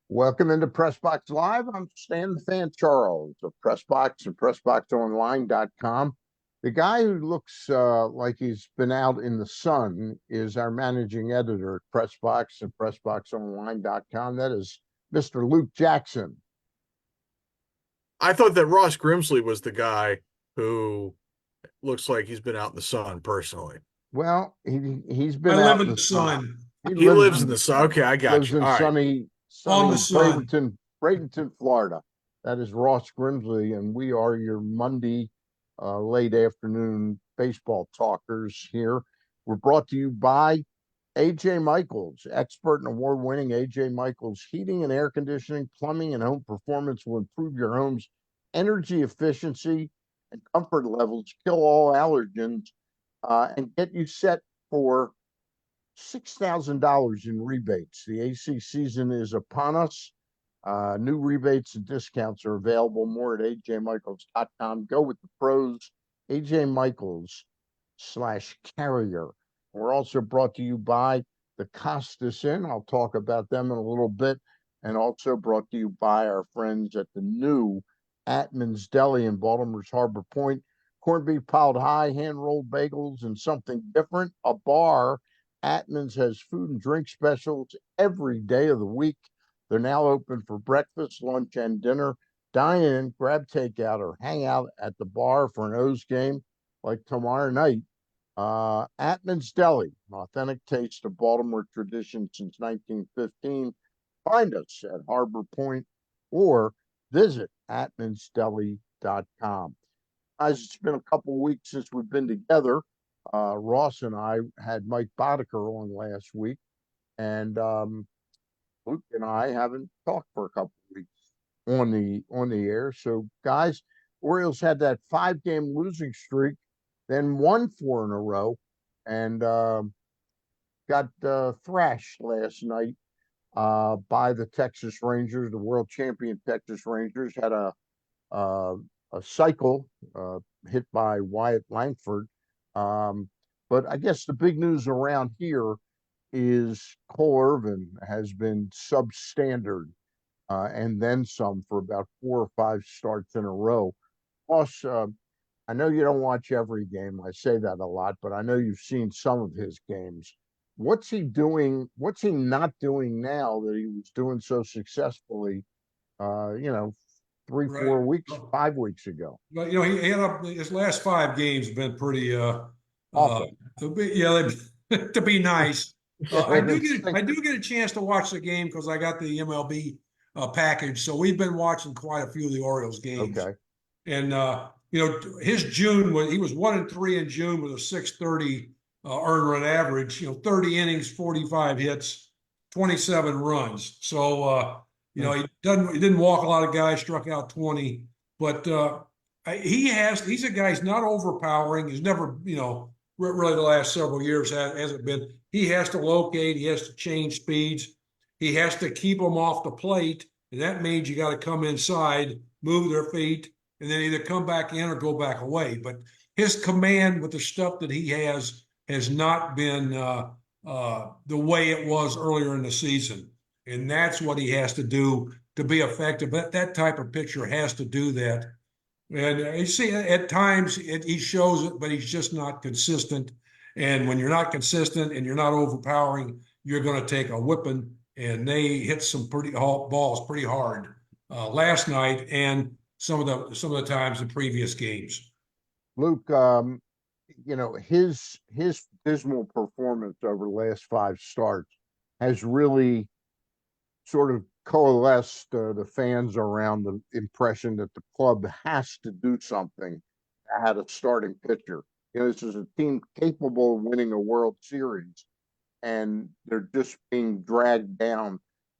Welcome into PressBox Live. I'm Stan the Fan Charles of PressBox and PressBoxOnline.com. The guy who looks like he's been out in the sun is our managing editor at PressBox and PressBoxOnline.com. That is Mr. Luke Jackson. I thought that Ross Grimsley was the guy who looks like he's been out in the sun personally. Well, he's been I out live in in the the sun. sun. He lives in the sun. Okay, I got lives you. in All right. sunny On the sun. Bradenton, Florida. That is Ross Grimsley, and we are your Monday late afternoon baseball talkers here. We're brought to you by AJ Michaels, expert and award-winning AJ Michaels Heating and Air Conditioning, Plumbing, and Home Performance will improve your home's energy efficiency and comfort levels, kill all allergens, and get you set for $6,000 in rebates. The AC season is upon us. New rebates and discounts are available. More at ajmichaels.com. Go with the pros. AJ Michaels/Carrier. We're also brought to you by the Costas Inn. I'll talk about them in a little bit. And also brought to you by our friends at the new Atman's Deli in Baltimore's Harbor Point. Corned beef piled high, hand-rolled bagels, and something different. A bar. Atman's has food and drink specials every day of the week. They're now open for breakfast, lunch, and dinner. Dine in, grab takeout, or hang out at the bar for an O's game like tomorrow night. Atman's Deli, an authentic taste of Baltimore tradition since 1915. Find us at Harbor Point or visit atmansdeli.com. Guys, it's been a couple weeks since we've been together. Ross and I had Mike Boddicker on last week, and Luke and I haven't talked for a couple of weeks on the air. So, guys, Orioles had that 5-game losing streak, then won 4 in a row, and got thrashed last night by the Texas Rangers. The world champion Texas Rangers had a cycle hit by Wyatt Langford. But I guess the big news around here is Cole Irvin has been substandard and then some for about 4 or 5 starts in a row. Plus, I know you don't watch every game. I say that a lot, but I know you've seen some of his games. What's he doing? What's he not doing now that he was doing so successfully, 3, 4 weeks, 5 weeks ago? But he had his last 5 games have been pretty Awful. to be nice. I They've been do get a chance to watch the game because I got the MLB package. So we've been watching quite a few of the Orioles games. Okay. And his June he was 1-3 in June with a 630 earned run average. 30 innings, 45 hits, 27 runs. So he didn't walk a lot of guys, struck out 20, but he's a guy who's not overpowering. He's never really the last several years hasn't been. He has to locate. He has to change speeds. He has to keep them off the plate, and that means you got to come inside, move their feet, and then either come back in or go back away. But his command with the stuff that he has not been the way it was earlier in the season. And that's what he has to do to be effective. That type of pitcher has to do that. And you see, at times he shows it, but he's just not consistent. And when you're not consistent and you're not overpowering, you're going to take a whipping. And they hit some balls pretty hard last night and some of the times in previous games. Luke, his dismal performance over the last 5 starts has really sort of coalesced the fans around the impression that the club has to do something to have a starting pitcher. This is a team capable of winning a World Series, and they're just being dragged down.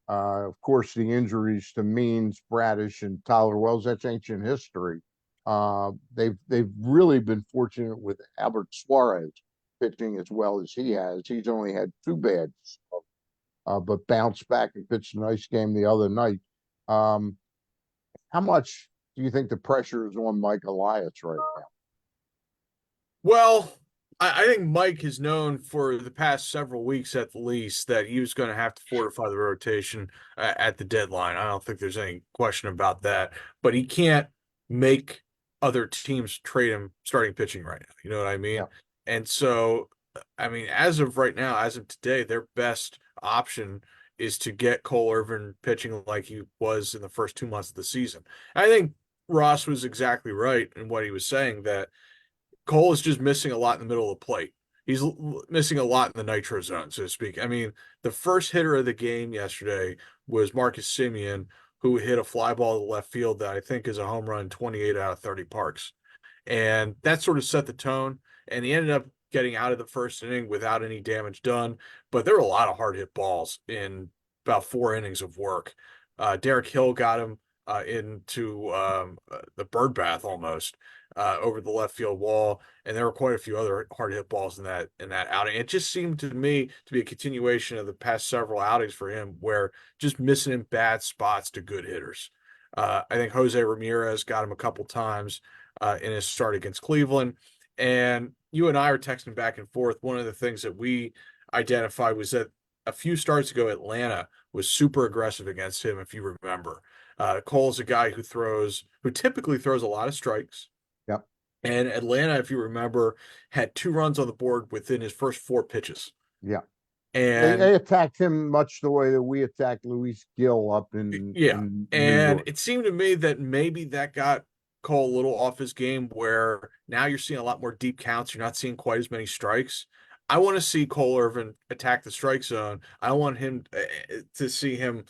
Of course, the injuries to Means, Bradish, and Tyler Wells, that's ancient history. They've really been fortunate with Albert Suarez pitching as well as he has. He's only had 2 bad but bounced back and pitched a nice game the other night. How much do you think the pressure is on Mike Elias right now? Well, I think Mike is known for the past several weeks at the least that he was going to have to fortify the rotation at the deadline. I don't think there's any question about that. But he can't make other teams trade him starting pitching right now. You know what I mean? Yeah. And so, I mean, as of right now, as of today, their best option is to get Cole Irvin pitching like he was in the first 2 months of the season. I think Ross was exactly right in what he was saying that Cole is just missing a lot in the middle of the plate. He's missing a lot in the nitro zone, so to speak. I mean, the first hitter of the game yesterday was Marcus Semien, who hit a fly ball to left field that I think is a home run 28 out of 30 parks. And that sort of set the tone. And he ended up getting out of the first inning without any damage done. But there were a lot of hard hit balls in about 4 innings of work. Derek Hill got him into the bird bath almost over the left field wall, and there were quite a few other hard hit balls in that outing. It just seemed to me to be a continuation of the past several outings for him, where just missing in bad spots to good hitters. I think Jose Ramirez got him a couple times in his start against Cleveland. And you and I are texting back and forth. One of the things that we identified was that a few starts ago, Atlanta was super aggressive against him, if you remember. Cole's a guy who typically throws a lot of strikes. Yep. And Atlanta, if you remember, had 2 runs on the board within his first 4 pitches. Yeah. They And they attacked him much the way that we attacked Luis Gill up yeah, in New and York. it seemed to me that maybe that got Cole a little off his game where now you're seeing a lot more deep counts. You're not seeing quite as many strikes. I want to see Cole Irvin attack the strike zone. I want him to see him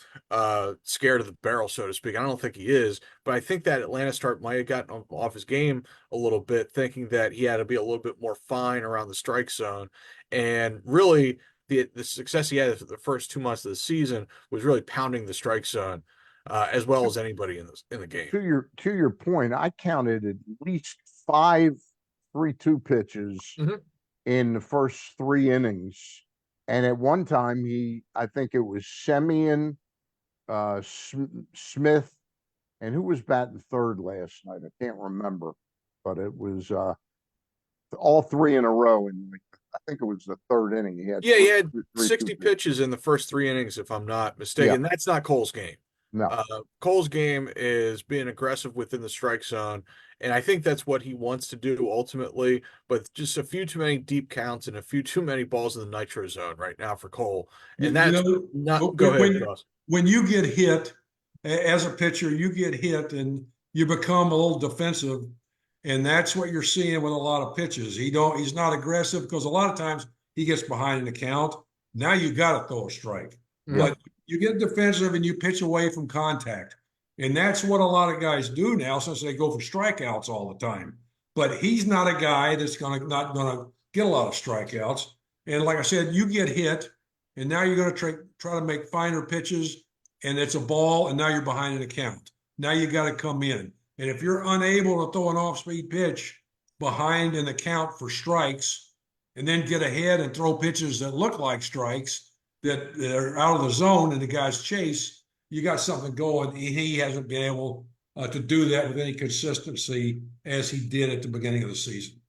scared of the barrel, so to speak. I don't think he is, but I think that Atlanta start might have gotten off his game a little bit, thinking that he had to be a little bit more fine around the strike zone. And really, the success he had the first 2 months of the season was really pounding the strike zone as well as anybody in the game. To your point, I counted at least five 3-2 pitches Mhm. in the first 3 innings. And at one time, I think it was Semien, Smith, and who was batting third last night? I can't remember, but it was all three in a row. And like, I think it was the third inning. He had Yeah, he had three, 60 pitches in the first 3 innings, if I'm not Yeah, mistaken. That's not Cole's game. no. Cole's game is being aggressive within the strike zone, and I think that's what he wants to do ultimately. But just a few too many deep counts and a few too many balls in the nitro zone right now for Cole, and You that's know, not. Go ahead, Ross. when you get hit as a pitcher, you get hit and you become a little defensive, and that's what you're seeing with a lot of pitches. He's not aggressive because a lot of times he gets behind in the count. Now you got to throw a strike, Yeah. but you get defensive and you pitch away from contact, and that's what a lot of guys do now since they go for strikeouts all the time. But he's not a guy that's not gonna get a lot of strikeouts. And like I said, you get hit and now you're going to try to make finer pitches, and it's a ball, and now you're behind in the count. Now you got to come in. And if you're unable to throw an off-speed pitch behind in the count for strikes, and then get ahead and throw pitches that look like strikes that are out of the zone and the guys chase, you got something going. He hasn't been able to do that with any consistency as he did at the beginning of the season.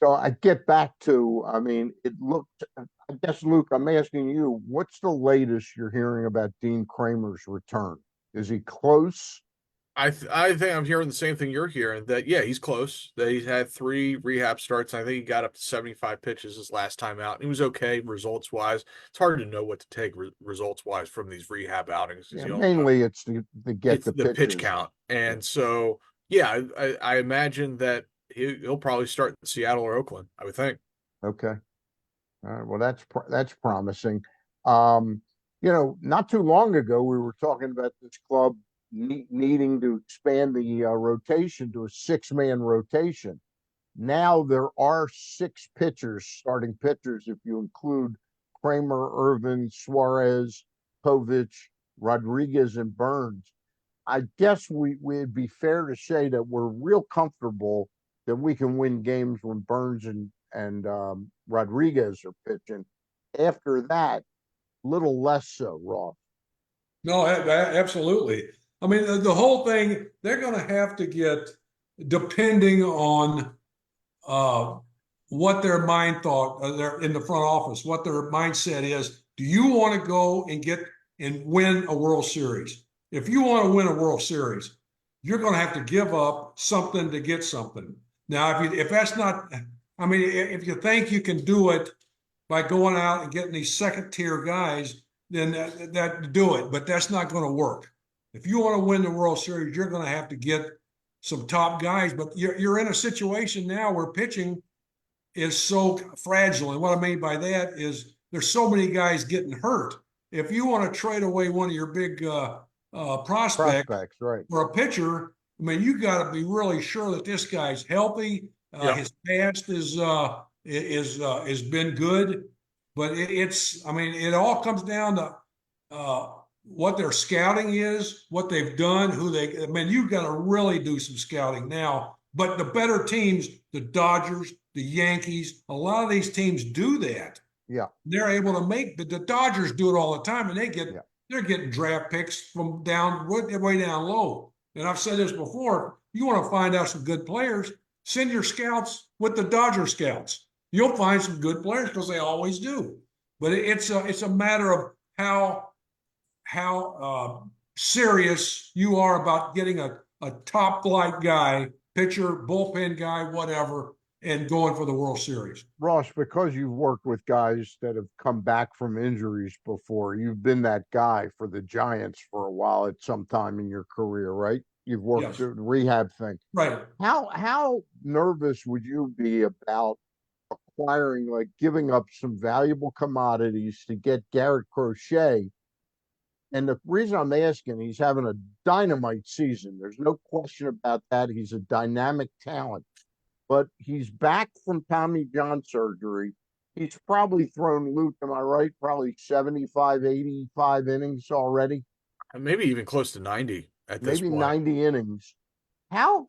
So I get back to, I mean, I guess, Luke, I'm asking you, what's the latest you're hearing about Dean Kramer's return? Is he close? I think I'm hearing the same thing you're hearing, that yeah, he's close. That he's had 3 rehab starts. I think he got up to 75 pitches his last time out. He was okay results wise. It's hard to know what to take results wise from these rehab outings because Yeah, you don't know. mainly it's to get It's the the pitch pitches. count, and so yeah, I imagine that he'll probably start in Seattle or Oakland. I would think. Okay. All right. Well, that's promising. Um, not too long ago, we were talking about this club needing to expand the rotation to a 6-man rotation. Now there are 6 pitchers, starting pitchers, if you include Kramer, Irvin, Suarez, Povich, Rodriguez, and Burns. I guess we'd be fair to say that we're real comfortable that we can win games when Burns and Rodriguez are pitching. After that, little less so, Ross. No, absolutely. I mean, the whole thing, they're going to have to get, depending on uh, what their mind thought, they're in the front office, what their mindset is. Do you want to go and get and win a World Series? If you want to win a World Series, you're going to have to give up something to get something. Now, if that's not, I mean, if you think you can do it by going out and getting these second tier guys, then that do it. But that's not going to work. If you want to win the World Series, you're going to have to get some top guys. But you're in a situation now where pitching is so fragile. And what I mean by that is there's so many guys getting hurt. If you want to trade away one of your big prospects right. for a pitcher, I mean, you got to be really sure that this guy's healthy. His past is been good, but it's. I mean, it all comes down to what their scouting is, what they've done, who they. I mean, you've got to really do some scouting now. But the better teams, the Dodgers, the Yankees, a lot of these teams do that. Yeah, they're able to make the Dodgers do it all the time, and they're getting draft picks from way down low. And I've said this before: you want to find out some good players, send your scouts with the Dodger scouts. You'll find some good players because they always do. But it's a matter of how serious you are about getting a top flight guy, pitcher, bullpen guy, whatever, and going for the World Series. Ross, because you've worked with guys that have come back from injuries before, you've been that guy for the Giants for a while at some time in your career, right? You've worked the rehab thing. Right. How nervous would you be about acquiring, like giving up some valuable commodities to get Garrett Crochet? And the reason I'm asking, he's having a dynamite season. There's no question about that. He's a dynamic talent, but he's back from Tommy John surgery. He's probably thrown, Luke, am I right? Probably 75, 85 innings already. Maybe even close to 90 at this Maybe point. 90 innings. How,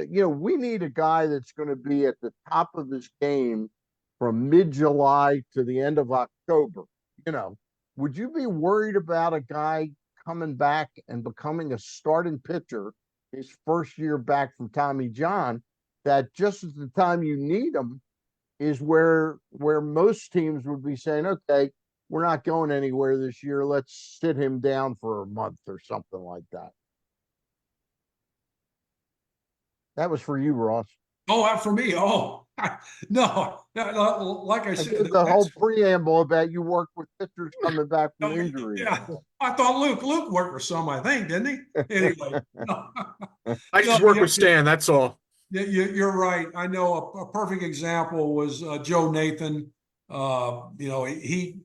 we need a guy that's going to be at the top of his game from mid-July to the end of October. Would you be worried about a guy coming back and becoming a starting pitcher his first year back from Tommy John, that just at the time you need him is where most teams would be saying, okay, we're not going anywhere this year. Let's sit him down for a month or something like that. That was for you, Ross. Oh, for me. Oh, no, like I said, the whole preamble about you work with pitchers coming back from injury. Yeah, I thought Luke worked with some, I think, didn't he? Anyway, I just work with Stan. That's all. You're right. I know a perfect example was Joe Nathan. He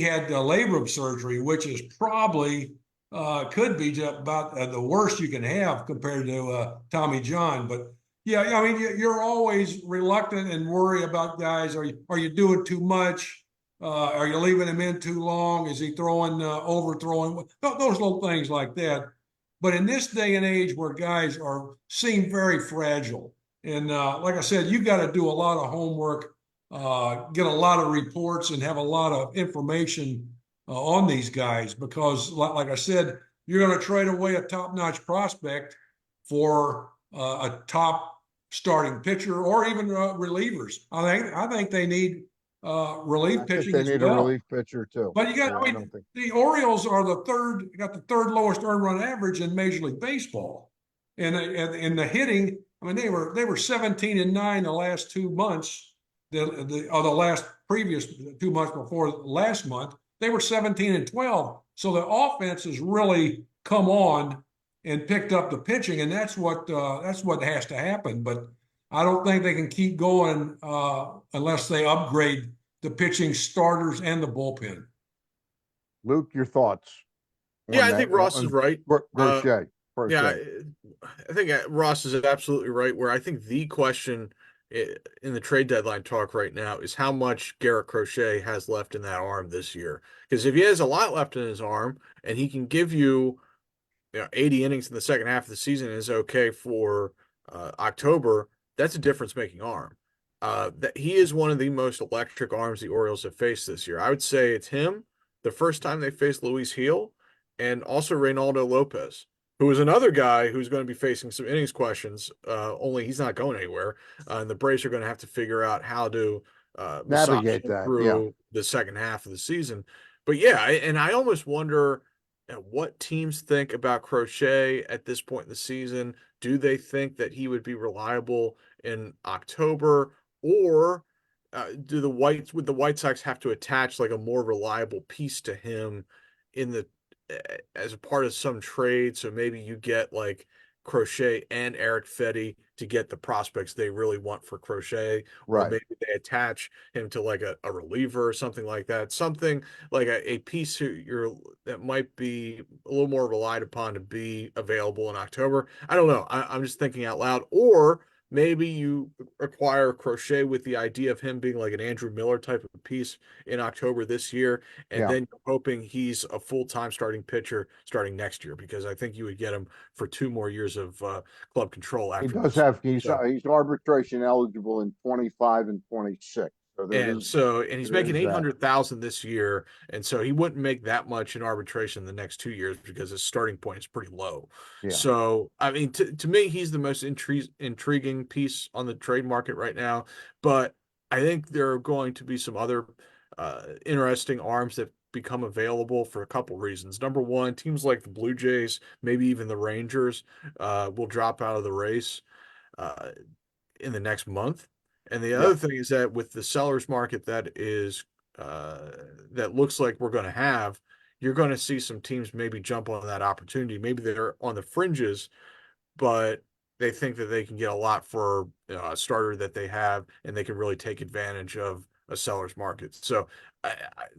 had labrum surgery, which is probably could be just about the worst you can have compared to Tommy John. But yeah, I mean, you're always reluctant and worry about guys. Are you doing too much? Are you leaving him in too long? Is he throwing overthrowing? Those little things like that. But in this day and age where guys seem very fragile, and like I said, you got to do a lot of homework, get a lot of reports, and have a lot of information on these guys because, like I said, you're going to trade away a top-notch prospect for a top starting pitcher or even relievers. I think they need relief pitching. They need a relief pitcher too. But the Orioles are got the third lowest earned run average in Major League Baseball, and in the hitting, I mean they were 17-9 the last 2 months, the last previous 2 months before last month they were 17-12. So the offense has really come on and picked up the pitching, and that's what has to happen. But I don't think they can keep going unless they upgrade the pitching starters and the bullpen. Luke, your thoughts? Yeah, I think Ross is right. Crochet. Yeah, I think Ross is absolutely right. Where I think the question in the trade deadline talk right now is how much Garrett Crochet has left in that arm this year. Because if he has a lot left in his arm and he can give you 80 innings in the second half of the season is okay for October, that's a difference-making arm. That he is one of the most electric arms the Orioles have faced this year. I would say it's him, the first time they faced Luis Gil, and also Reynaldo Lopez. who is another guy who's going to be facing some innings questions. Only he's not going anywhere, and the Braves are going to have to figure out how to massage Navigate him that. Yeah. through the second half of the season. But yeah, and I almost wonder what teams think about Crochet at this point in the season. Do they think that he would be reliable in October, or do the White Sox have to attach like a more reliable piece to him in the as a part of some trade? So maybe you get like Crochet and Eric Fetty to get the prospects they really want for Crochet, or Right. maybe they attach him to like a reliever or something like that. Something like a piece that might be a little more relied upon to be available in October. I don't know. I'm just thinking out loud. Or maybe you acquire Crochet with the idea of him being like an Andrew Miller type of piece in October this year, and Yeah. then you're hoping he's a full-time starting pitcher starting next year, because I think you would get him for 2 more years of club control He after does this. have So he's arbitration eligible in 25 and 26. So and he's there making is that. 800,000 this year, and so he wouldn't make that much in arbitration the next 2 years because his starting point is pretty low. Yeah. So I mean, to me, he's the most intriguing piece on the trade market right now. But I think there are going to be some other interesting arms that become available for a couple reasons. Number one, teams like the Blue Jays, maybe even the Rangers, will drop out of the race uh, in the next month. And the Yeah. other thing is that with the sellers market uh, that looks like we're going to have, you're going to see some teams maybe jump on that opportunity. Maybe they're on the fringes, but they think that they can get a lot for a starter that they have, and they can really take advantage of a seller's market. So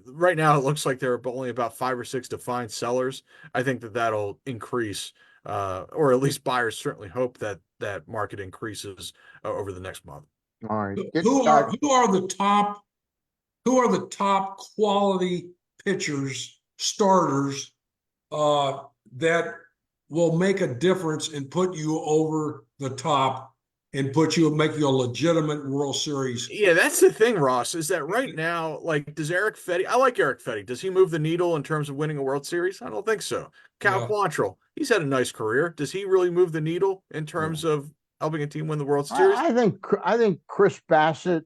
right now, it looks like there are only about 5 or 6 defined sellers. I think that that'll increase, or at least buyers certainly hope that that market increases over the next month. All right. Who Getting back. are who are the top who are the top quality pitchers, starters, that will make a difference and put you over the top and make you a legitimate World Series? Yeah, that's the thing, Ross, is that right now, like, does Eric Fetty, I like Eric Fetty. Does he move the needle in terms of winning a World Series? I don't think so. Cal Yeah. Quantrill, he's had a nice career. Does he really move the needle in Yeah. terms of helping a team win the World Series? I think Chris Bassett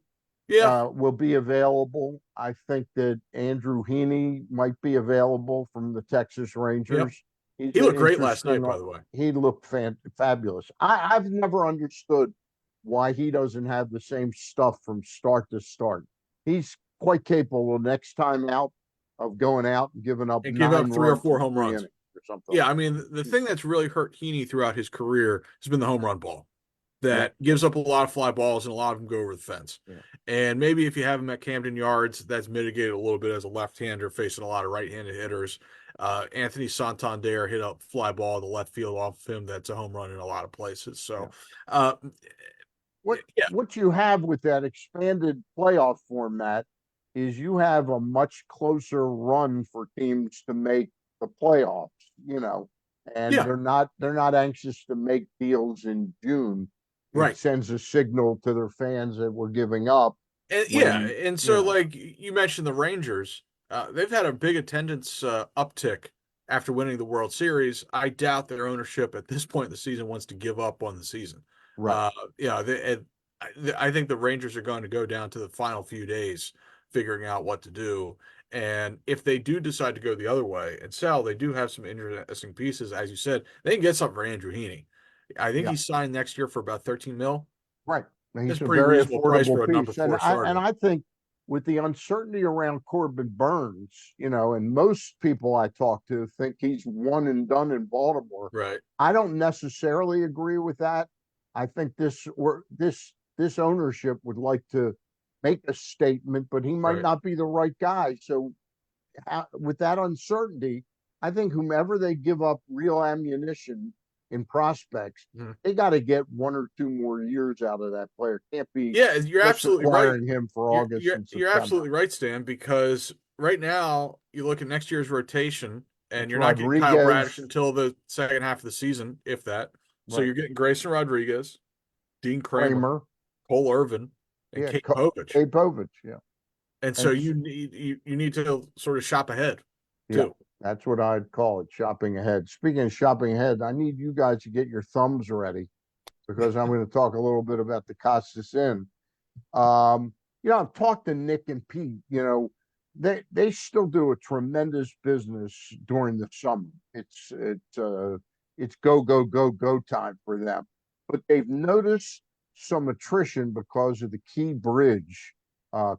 Yeah, will be available. I think that Andrew Heaney might be available from the Texas yep. Rangers. He's He an looked great last interesting. night, by the way. He looked fabulous. I've never understood why he doesn't have the same stuff from start to start. He's quite capable next time out of going out and giving up And give up 9 runs 3 or 4 in home three runs. innings or something Yeah, like I mean, the thing that's really hurt Heaney throughout his career has been the home run ball that. Yeah, that gives up a lot of fly balls, and a lot of them go over the fence. yeah, And maybe if you have him at Camden Yards, that's mitigated a little bit as a left-hander facing a lot of right-handed hitters. Anthony Santander hit a fly ball in the left field off of him. That's a home run in a lot of places. yeah. So, uh, yeah, What you have with that expanded playoff format is you have a much closer run for teams to make the playoffs, you know, and yeah, they're not anxious to make deals in June. It right. sends a signal to their fans that we're giving up And yeah, when, and you so know, like you mentioned the Rangers, they've had a big attendance uptick after winning the World Series. I doubt their ownership at this point in the season wants to give up on the season. right. Uh, yeah, I think the Rangers are going to go down to the final few days figuring out what to do. And if they do decide to go the other way and sell, they do have some interesting pieces. As you said, they can get something for Andrew Heaney. I think Yeah. he's signed next year for about 13 mil. Right. That's He's a a pretty very reasonable price affordable for a number piece. four And starter. I think with the uncertainty around Corbin Burns, you know, and most people I talk to think he's one and done in Baltimore. Right. I don't necessarily agree with that. I think this ownership would like to make a statement, but he might Right. not be the right guy. So with that uncertainty, I think whomever they give up real ammunition in prospects, Mhm. they got to get 1 or 2 more years out of that player. Can't be Yeah, you're just absolutely right. acquiring him for You're August you're and you're September. absolutely right, Stan, because right now you look at next year's rotation and It's you're not getting Kyle Bradish Rodriguez, until the second half of the season, if that. So right? you're getting Grayson Rodriguez, Dean Kramer, Kramer, Cole Irvin, and yeah, Kate Povich. Kapovich, yeah, And so and you need to sort of shop ahead yeah, too. That's what I'd call it, shopping ahead. Speaking of shopping ahead, I need you guys to get your thumbs ready because I'm going to talk a little bit about the Costas Inn. I've talked to Nick and Pete. They still do a tremendous business during the summer. It's go go go go time for them. But they've noticed some attrition because of the Key Bridge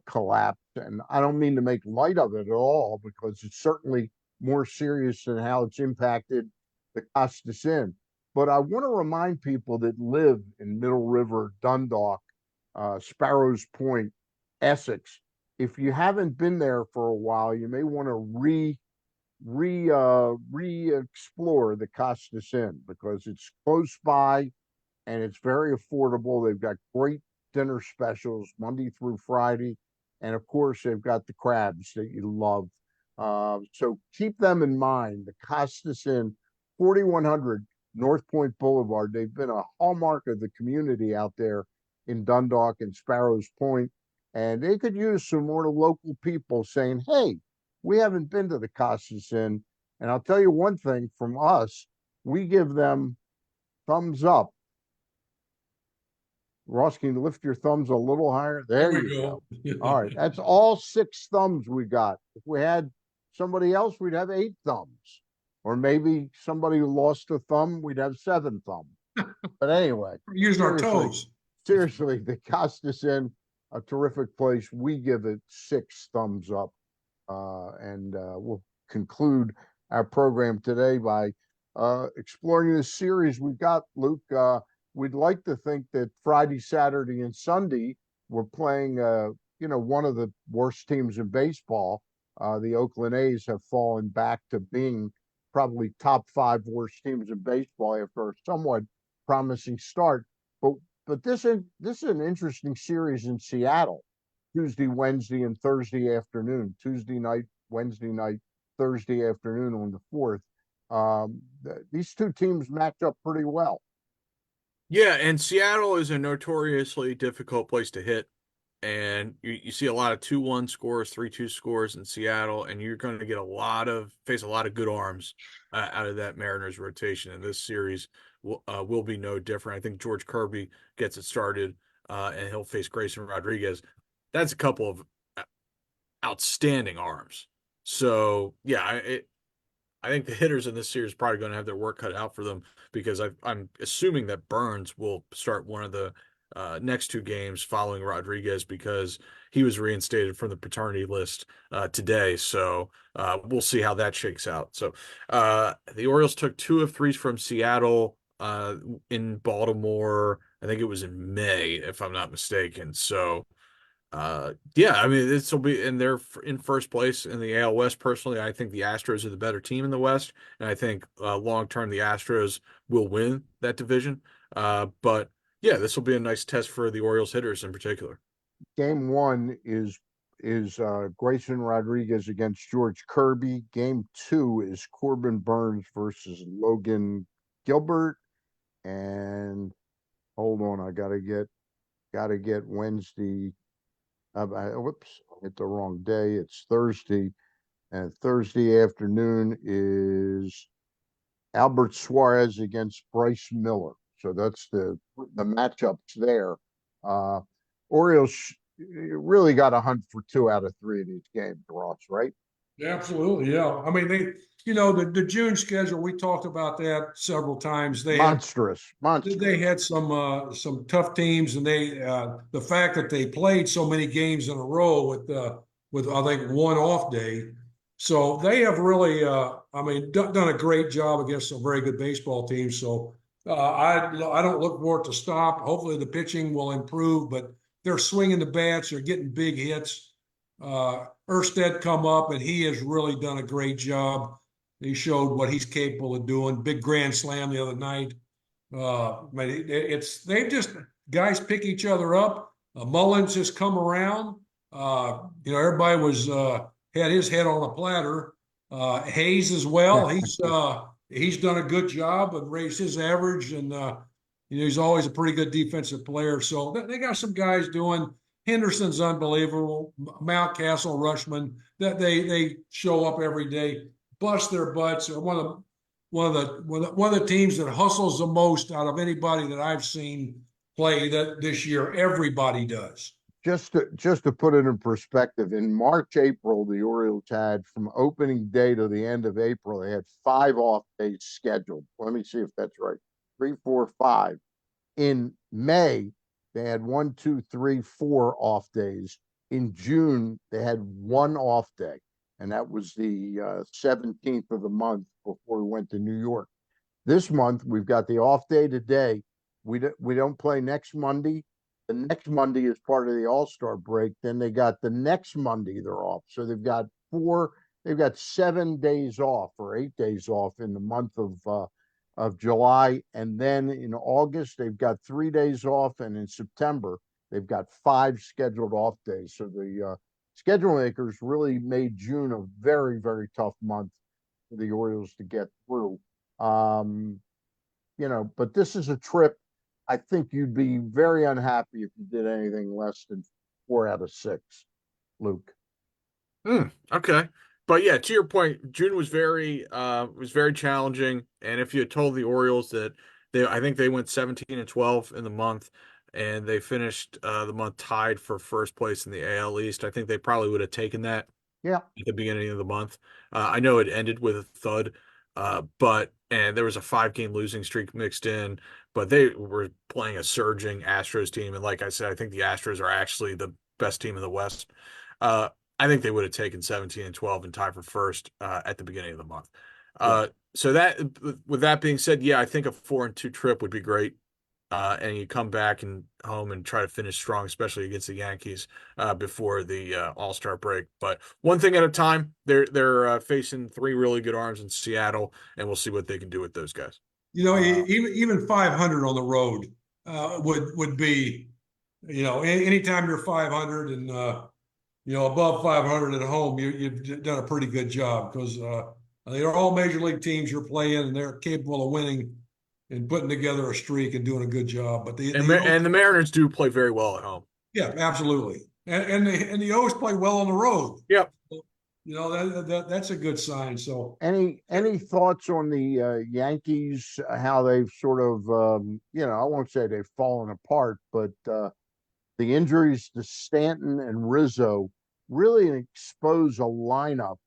collapse, and I don't mean to make light of it at all because it's certainly more serious than how it's impacted the Costas Inn. But I want to remind people that live in Middle River, Dundalk, Sparrows Point, Essex. If you haven't been there for a while, you may want to re-explore the Costas Inn because it's close by and it's very affordable. They've got great dinner specials Monday through Friday, and of course they've got the crabs that you love. So keep them in mind. The Costas Inn, 4100 North Point Boulevard. They've been a hallmark of the community out there in Dundalk and Sparrows Point, and they could use some more local people saying, "Hey, we haven't been to the Costas Inn." And I'll tell you one thing from us, we give them thumbs up. Ross, can you lift your thumbs a little higher? There we you go. All right, that's all 6 thumbs we got. If we had somebody else, we'd have 8 thumbs. Or maybe somebody who lost a thumb, we'd have 7 thumbs. But anyway, We're using our toes. seriously, the Costas Inn, a terrific place. We give it 6 thumbs up. And we'll conclude our program today by exploring this series we've got, Luke. We'd like to think that Friday, Saturday, and Sunday we're playing, one of the worst teams in baseball. The Oakland A's have fallen back to being probably top 5 worst teams in baseball after a somewhat promising start. But this is an interesting series in Seattle. Tuesday, Wednesday, and Thursday afternoon. Tuesday night, Wednesday night, Thursday afternoon on the 4th. These two teams match up pretty well. Yeah, and Seattle is a notoriously difficult place to hit. And you see a lot of 2-1 scores, 3-2 scores in Seattle, and you're going to get face a lot of good arms out of that Mariners rotation. And this series will be no different. I think George Kirby gets it started, and he'll face Grayson Rodriguez. That's a couple of outstanding arms. So yeah, I think the hitters in this series are probably going to have their work cut out for them because I'm assuming that Burns will start one of the next 2 games following Rodriguez because he was reinstated from the paternity list today. So we'll see how that shakes out. So the Orioles took 2 of 3 from Seattle in Baltimore. I think it was in May, if I'm not mistaken. So yeah, I mean, this will be, and they're in first place in the AL West. Personally, I think the Astros are the better team in the West, and I think long term the Astros will win that division. But yeah, this will be a nice test for the Orioles hitters in particular. Game 1 is Grayson Rodriguez against George Kirby. Game 2 is Corbin Burns versus Logan Gilbert. And hold on, I gotta get Wednesday. Whoops, I hit the wrong day. It's Thursday, and Thursday afternoon is Albert Suarez against Bryce Miller. So that's the matchups there. Orioles really got to hunt for 2 out of 3 of these games, Ross, right? Absolutely, yeah. I mean, the June schedule, we talked about that several times. Monstrous. They had some tough teams, and the fact that they played so many games in a row with I think 1 off day, so they have really done a great job against some very good baseball teams. So I don't look for it to stop. Hopefully the pitching will improve, but they're swinging the bats, they're getting big hits. Erstad come up, and he has really done a great job. He showed what he's capable of doing. Big grand slam the other night. They've just guys pick each other up. Mullins has come around. Everybody had his head on a platter. Hayes as well. He's done a good job and raised his average, and he's always a pretty good defensive player. So they got some guys doing. Henderson's unbelievable. Mountcastle, Rushman, that they show up every day. bust their butts. One of the teams that hustles the most out of anybody that I've seen play that this year. Everybody does. Just to put it in perspective, in March, April, the Orioles had from opening day to the end of April, they had 5 off days scheduled. Let me see if that's right. 3, 4, 5. In May, they had 1, 2, 3, 4 off days. In June, they had 1 off day, and that was the 17th of the month before we went to New York. This month, we've got the off day today. We don't play next Monday. The next Monday is part of the All-Star break. Then they got the next Monday they're off. So they've got 7 days off or 8 days off in the month of July. And then in August, they've got 3 days off. And in September, they've got 5 scheduled off days. So the schedule makers really made June a very, very tough month for the Orioles to get through. But this is a trip. I think you'd be very unhappy if you did anything less than 4 out of 6, Luke. Okay. But yeah, to your point, June was very challenging. And if you had told the Orioles that I think they went 17 and 12 in the month, and they finished the month tied for first place in the AL East, I think they probably would have taken that Yeah, at the beginning of the month. I know it ended with a thud, and there was a 5-game losing streak mixed in, but they were playing a surging Astros team. And like I said, I think the Astros are actually the best team in the West. I think they would have taken 17 and 12 and tied for first at the beginning of the month. yeah. So that, with that being said, yeah, I think a 4-2 trip would be great. And you come back and home and try to finish strong, especially against the Yankees before the All-Star break. But one thing at a time. They're facing 3 really good arms in Seattle, and we'll see what they can do with those guys. Even 500 on the road would be, anytime you're 500 and above 500 at home, you've done a pretty good job because they're all major league teams you're playing, and they're capable of winning and putting together a streak and doing a good job. But And the Mariners do play very well at home. Yeah, absolutely, and the O's play well on the road. Yep. That's a good sign. So Any thoughts on the Yankees? How they've sort of I won't say they've fallen apart, but the injuries to Stanton and Rizzo really expose a lineup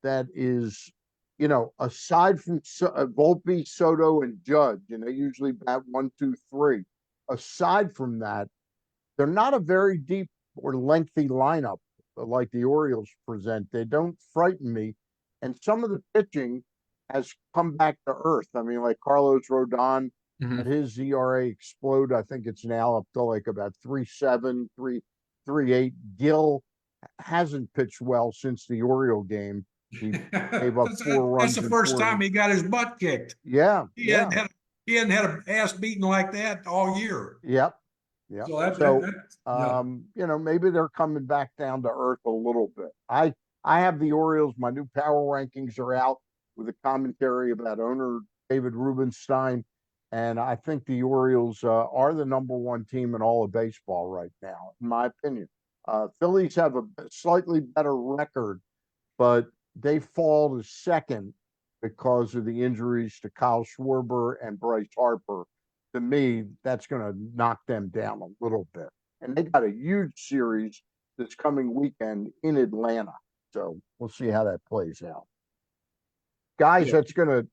that is, aside from Volpe, Soto, and Judge, and they usually bat 1, 2, 3. Aside from that, they're not a very deep or lengthy lineup like the Orioles present. They don't frighten me. And some of the pitching has come back to earth. I mean, like Carlos Rodon, Mhm. his ERA explode. I think it's now up to like about 3.7, 3.38. Gil hasn't pitched well since the Oriole game. He gave up 4 runs. That's the first time he got his butt kicked. Yeah, He hadn't had an ass beaten like that all year. Yep. Yeah. So maybe they're coming back down to earth a little bit. I have the Orioles. My new power rankings are out with a commentary about owner David Rubenstein, and I think the Orioles are the #1 team in all of baseball right now, in my opinion. Phillies have a slightly better record, but they fall to second because of the injuries to Kyle Schwarber and Bryce Harper. To me, that's going to knock them down a little bit. And they got a huge series this coming weekend in Atlanta. So we'll see how that plays out. Guys, Yeah.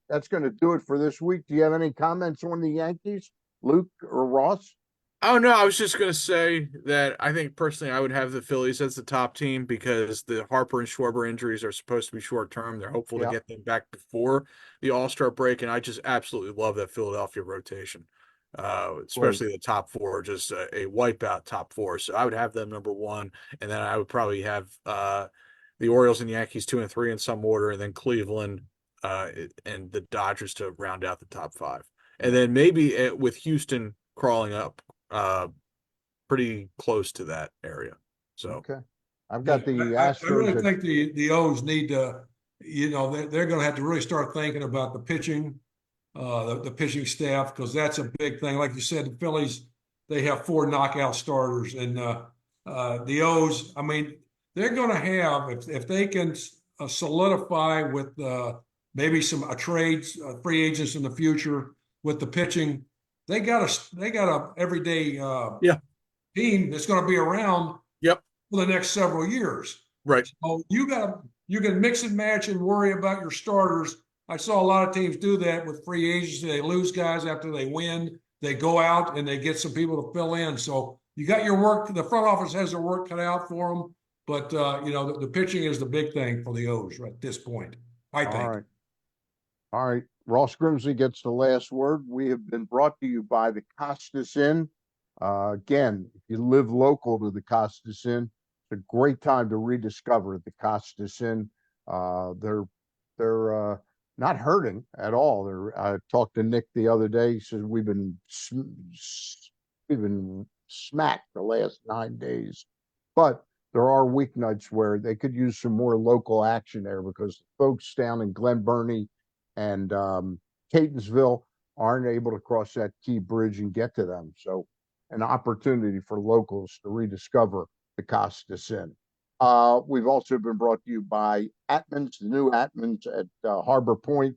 that's gonna do it for this week. Do you have any comments on the Yankees, Luke or Ross? Oh no, I was just gonna say that I think personally I would have the Phillies as the top team because the Harper and Schwarber injuries are supposed to be short term. They're hopeful to Yeah. get them back before the All-Star break, and I just absolutely love that Philadelphia rotation, especially the top 4, just a wipeout top 4. So I would have them #1, and then I would probably have the Orioles and Yankees 2 and 3 in some order, and then Cleveland and the Dodgers to round out the top 5, and then maybe with Houston crawling up pretty close to that area. So Okay. I've got the I Astros. really think the O's need to, they're going to have to really start thinking about the pitching, the pitching staff, because that's a big thing. Like you said, the Phillies, they have 4 knockout starters, and the O's, I mean, they're going to have, if they can solidify with maybe some trades, free agents in the future with the pitching. They got a everyday Yeah. team that's going to be around Yep. for the next several years. Right. So you can mix and match and worry about your starters. I saw a lot of teams do that with free agency. They lose guys after they win. They go out and they get some people to fill in. So you got your work. The front office has their work cut out for them. But the pitching is the big thing for the O's right at this point, I think. All right. All right. Ross Grimsley gets the last word. We have been brought to you by the Costas Inn. Again, if you live local to the Costas Inn, it's a great time to rediscover the Costas Inn. They're not hurting at all. I talked to Nick the other day. He says we've been smacked the last 9 days, but there are weeknights where they could use some more local action there because the folks down in Glen Burnie and Catonsville aren't able to cross that key bridge and get to them. So an opportunity for locals to rediscover the Costas Inn. We've also been brought to you by Atman's, the new Atman's at Harbor Point.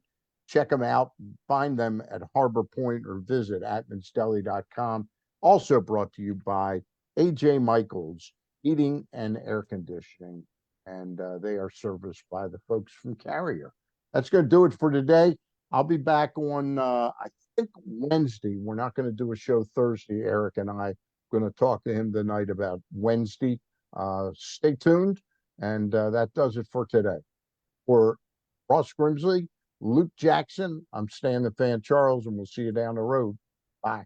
Check them out. Find them at Harbor Point or visit atmansdeli.com. Also brought to you by AJ Michaels Heating and Air Conditioning, and they are serviced by the folks from Carrier. That's going to do it for today. I'll be back on, I think, Wednesday. We're not going to do a show Thursday. Eric and I are going to talk to him tonight about Wednesday. Stay tuned, and that does it for today. For Ross Grimsley, Luke Jackson, I'm Stan the Fan Charles, and we'll see you down the road. Bye.